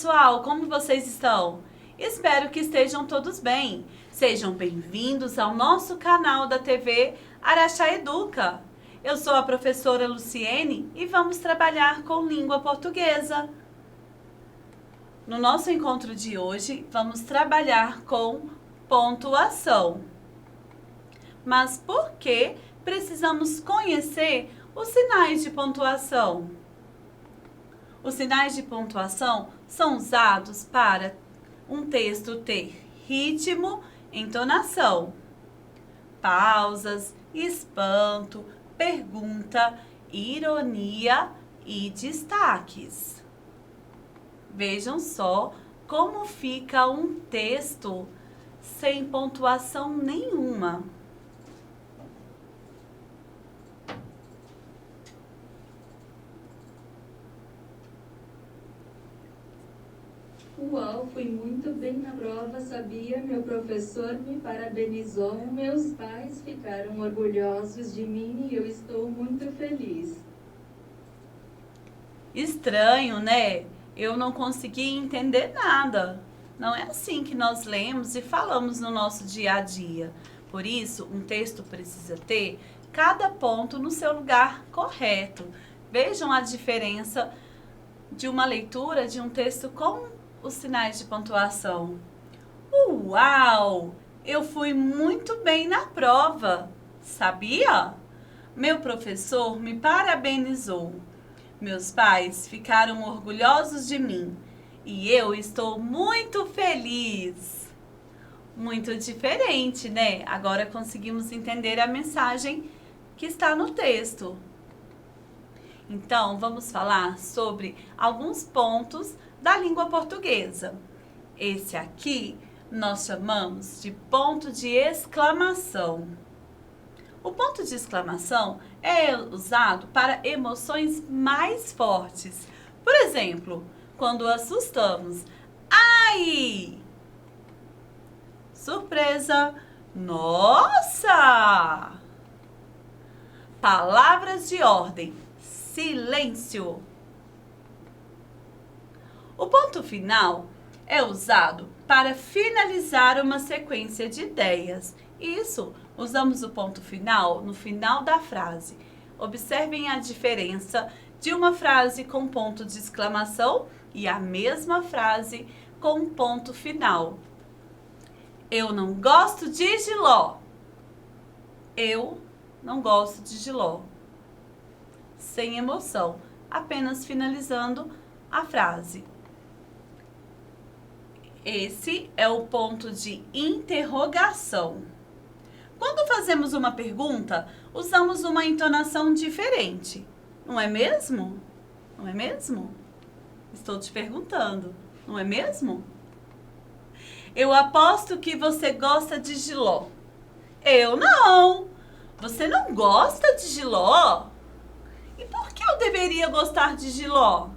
pessoal, como vocês estão? Espero que estejam todos bem. Sejam bem-vindos ao nosso canal da TV Araxá Educa. Eu sou a professora Luciene e vamos trabalhar com língua portuguesa. No nosso encontro de hoje, vamos trabalhar com pontuação. Mas por que precisamos conhecer os sinais de pontuação? Os sinais de pontuação são usados para um texto ter ritmo, entonação, pausas, espanto, pergunta, ironia e destaques. Vejam só como fica um texto sem pontuação nenhuma. Uau, fui muito bem na prova, sabia? Meu professor me parabenizou, meus pais ficaram orgulhosos de mim e eu estou muito feliz. Estranho, né? Eu não consegui entender nada. Não é assim que nós lemos e falamos no nosso dia a dia. Por isso, um texto precisa ter cada ponto no seu lugar correto. Vejam a diferença de uma leitura de um texto com os sinais de pontuação. Uau! Eu fui muito bem na prova, sabia? Meu professor me parabenizou. Meus pais ficaram orgulhosos de mim e eu estou muito feliz. Muito diferente, né? Agora conseguimos entender a mensagem que está no texto. Então, vamos falar sobre alguns pontos da língua portuguesa. Esse aqui nós chamamos de ponto de exclamação. O ponto de exclamação é usado para emoções mais fortes. Por exemplo, quando assustamos. Ai! Surpresa! Nossa! Palavras de ordem. Silêncio! O ponto final é usado para finalizar uma sequência de ideias. Isso, usamos o ponto final no final da frase. Observem a diferença de uma frase com ponto de exclamação e a mesma frase com ponto final. Eu não gosto de jiló. Eu não gosto de jiló. Sem emoção, apenas finalizando a frase. Esse é o ponto de interrogação. Quando fazemos uma pergunta, usamos uma entonação diferente. Não é mesmo? Não é mesmo? Estou te perguntando. Não é mesmo? Eu aposto que você gosta de jiló. Eu não. Você não gosta de jiló? E por que eu deveria gostar de jiló?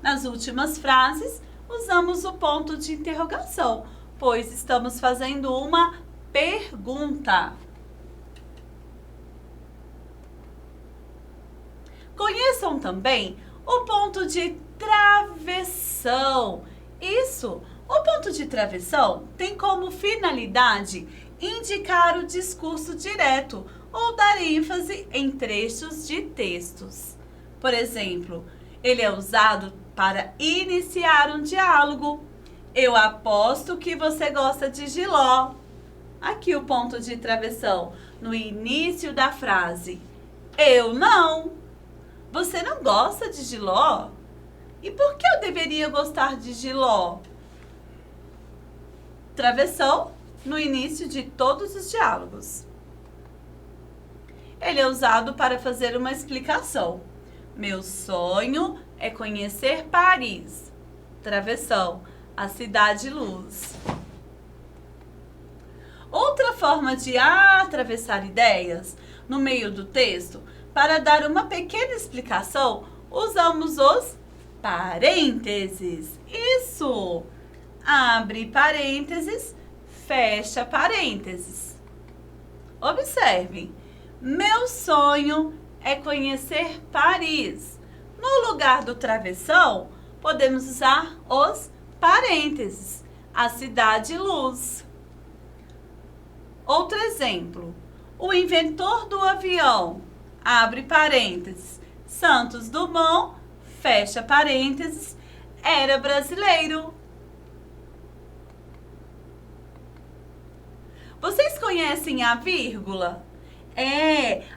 Nas últimas frases, usamos o ponto de interrogação, pois estamos fazendo uma pergunta. Conheçam também o ponto de travessão. Isso, o ponto de travessão tem como finalidade indicar o discurso direto ou dar ênfase em trechos de textos. Por exemplo, ele é usado para iniciar um diálogo. Eu aposto que você gosta de jiló. Aqui o ponto de travessão, no início da frase. Eu não. Você não gosta de jiló? E por que eu deveria gostar de jiló? Travessão, no início de todos os diálogos. Ele é usado para fazer uma explicação. Meu sonho é conhecer Paris. Travessão, a cidade-luz. Outra forma de atravessar ideias no meio do texto, para dar uma pequena explicação, usamos os parênteses. Isso! Abre parênteses, fecha parênteses. Observem. Meu sonho é conhecer Paris. No lugar do travessão, podemos usar os parênteses, a cidade luz. Outro exemplo, o inventor do avião, abre parênteses, Santos Dumont, fecha parênteses, era brasileiro. Vocês conhecem a vírgula?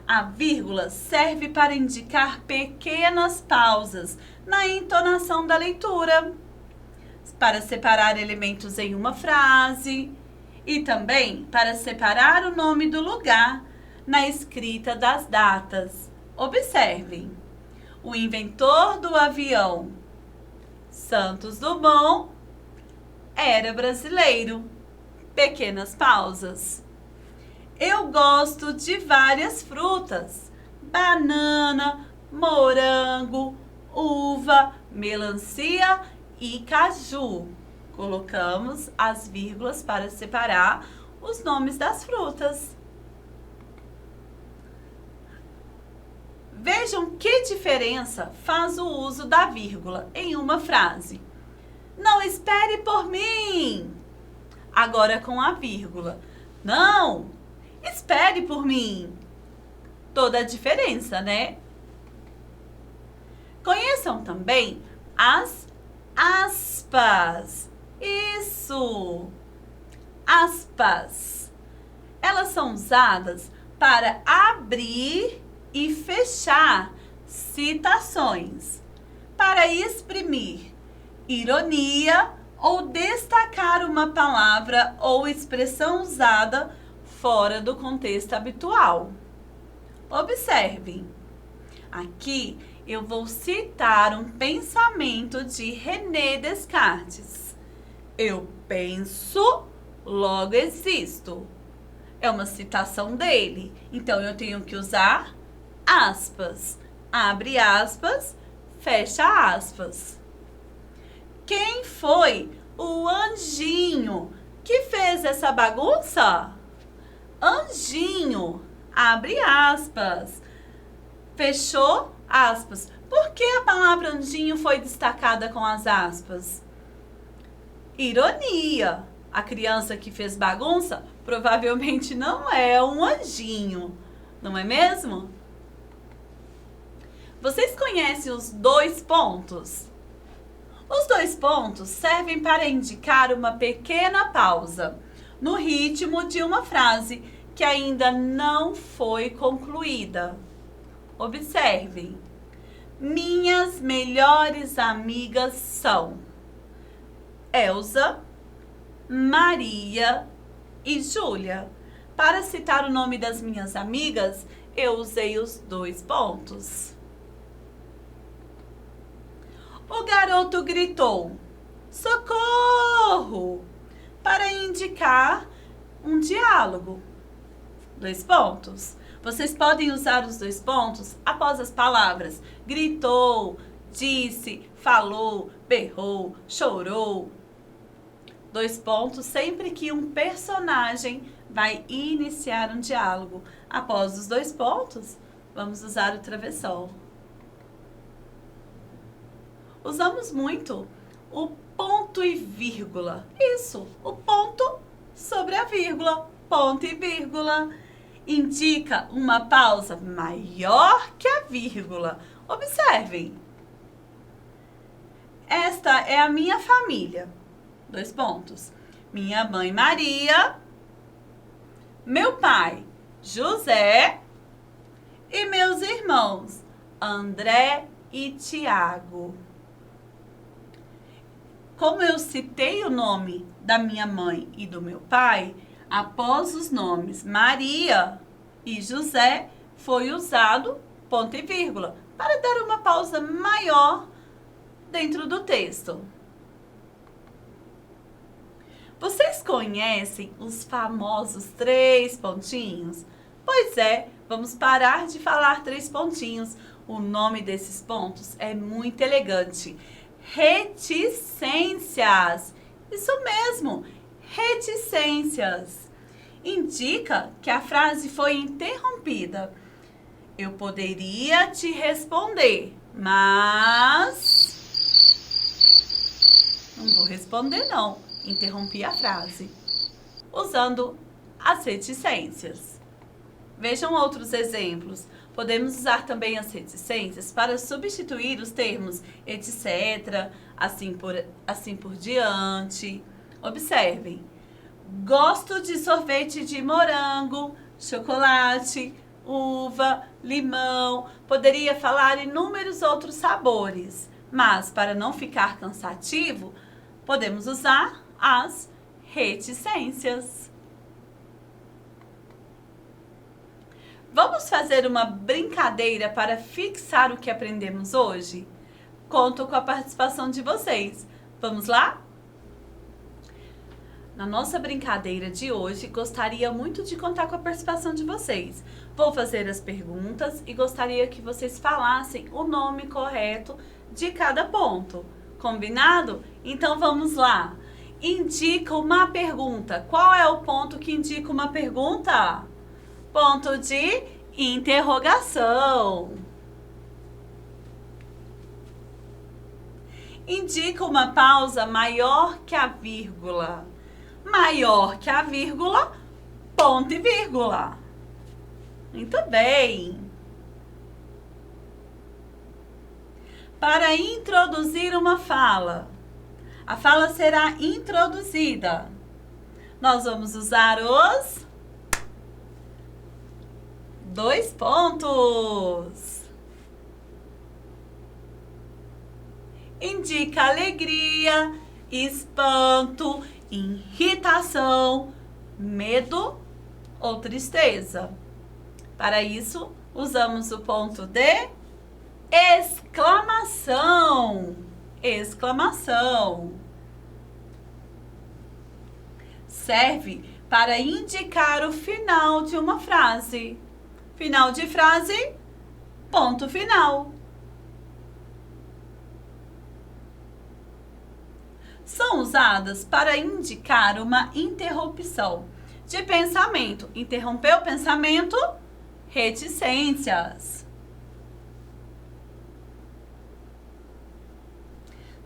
A vírgula serve para indicar pequenas pausas na entonação da leitura, para separar elementos em uma frase e também para separar o nome do lugar na escrita das datas. Observem, o inventor do avião, Santos Dumont, era brasileiro. Pequenas pausas. Eu gosto de várias frutas: banana, morango, uva, melancia e caju. Colocamos as vírgulas para separar os nomes das frutas. Vejam que diferença faz o uso da vírgula em uma frase. Não espere por mim. Agora com a vírgula. Não, espere por mim. Toda a diferença, né? Conheçam também as aspas. Isso! Aspas. Elas são usadas para abrir e fechar citações, para exprimir ironia ou destacar uma palavra ou expressão usada fora do contexto habitual. Observem, aqui eu vou citar um pensamento de René Descartes. Eu penso, logo existo. É uma citação dele, então eu tenho que usar aspas. Abre aspas, fecha aspas. Quem foi o anjinho que fez essa bagunça? Anjinho, abre aspas, fechou aspas. Por que a palavra anjinho foi destacada com as aspas? Ironia. A criança que fez bagunça provavelmente não é um anjinho, não é mesmo? Vocês conhecem os dois pontos? Os dois pontos servem para indicar uma pequena pausa no ritmo de uma frase que ainda não foi concluída. Observem. Minhas melhores amigas são Elsa, Maria e Júlia. Para citar o nome das minhas amigas, eu usei os dois pontos. O garoto gritou, socorro, para indicar um diálogo. Dois pontos. Vocês podem usar os dois pontos após as palavras gritou, disse, falou, berrou, chorou. Dois pontos sempre que um personagem vai iniciar um diálogo. Após os dois pontos, vamos usar o travessol. Usamos muito o ponto e vírgula. Isso, o ponto sobre a vírgula. Ponto e vírgula. Indica uma pausa maior que a vírgula. Observem. Esta é a minha família. Dois pontos. Minha mãe Maria, meu pai José e meus irmãos André e Tiago. Como eu citei o nome da minha mãe e do meu pai, após os nomes Maria e José, foi usado ponto e vírgula para dar uma pausa maior dentro do texto. Vocês conhecem os famosos 3 pontinhos? Pois é, vamos parar de falar 3 pontinhos. O nome desses pontos é muito elegante. Reticências. Isso mesmo, reticências. Indica que a frase foi interrompida. Eu poderia te responder, mas... Não vou vou responder não. Interrompi a frase. Usando as reticências. Vejam outros exemplos. Podemos usar também as reticências para substituir os termos etc., assim por diante. Observem. Gosto de sorvete de morango, chocolate, uva, limão. Poderia falar inúmeros outros sabores, mas para não ficar cansativo, podemos usar as reticências. Vamos fazer uma brincadeira para fixar o que aprendemos hoje? Conto com a participação de vocês. Vamos lá? Na nossa brincadeira de hoje, gostaria muito de contar com a participação de vocês. Vou fazer as perguntas e gostaria que vocês falassem o nome correto de cada ponto. Combinado? Então vamos lá. Indica uma pergunta. Qual é o ponto que indica uma pergunta? Ponto de interrogação. Indica uma pausa maior que a vírgula. Maior que a vírgula, ponto e vírgula. Muito bem. Para introduzir uma fala, a fala será introduzida. Nós vamos usar os 2 pontos. Indica alegria, espanto, irritação, medo ou tristeza. Para isso, usamos o ponto de exclamação. Exclamação. Serve para indicar o final de uma frase. Final de frase, ponto final. São usadas para indicar uma interrupção de pensamento. Interrompeu o pensamento? Reticências.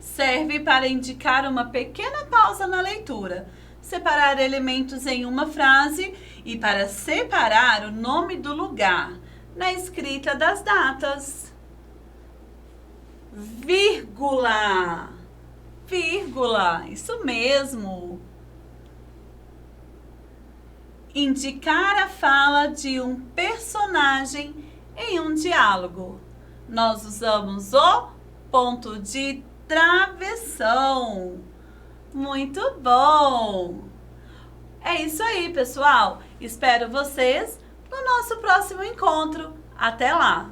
Serve para indicar uma pequena pausa na leitura, separar elementos em uma frase e para separar o nome do lugar na escrita das datas. Vírgula. Vírgula, isso mesmo. Indicar a fala de um personagem em um diálogo. Nós usamos o ponto de travessão. Muito bom! É isso aí, pessoal. Espero vocês no nosso próximo encontro. Até lá!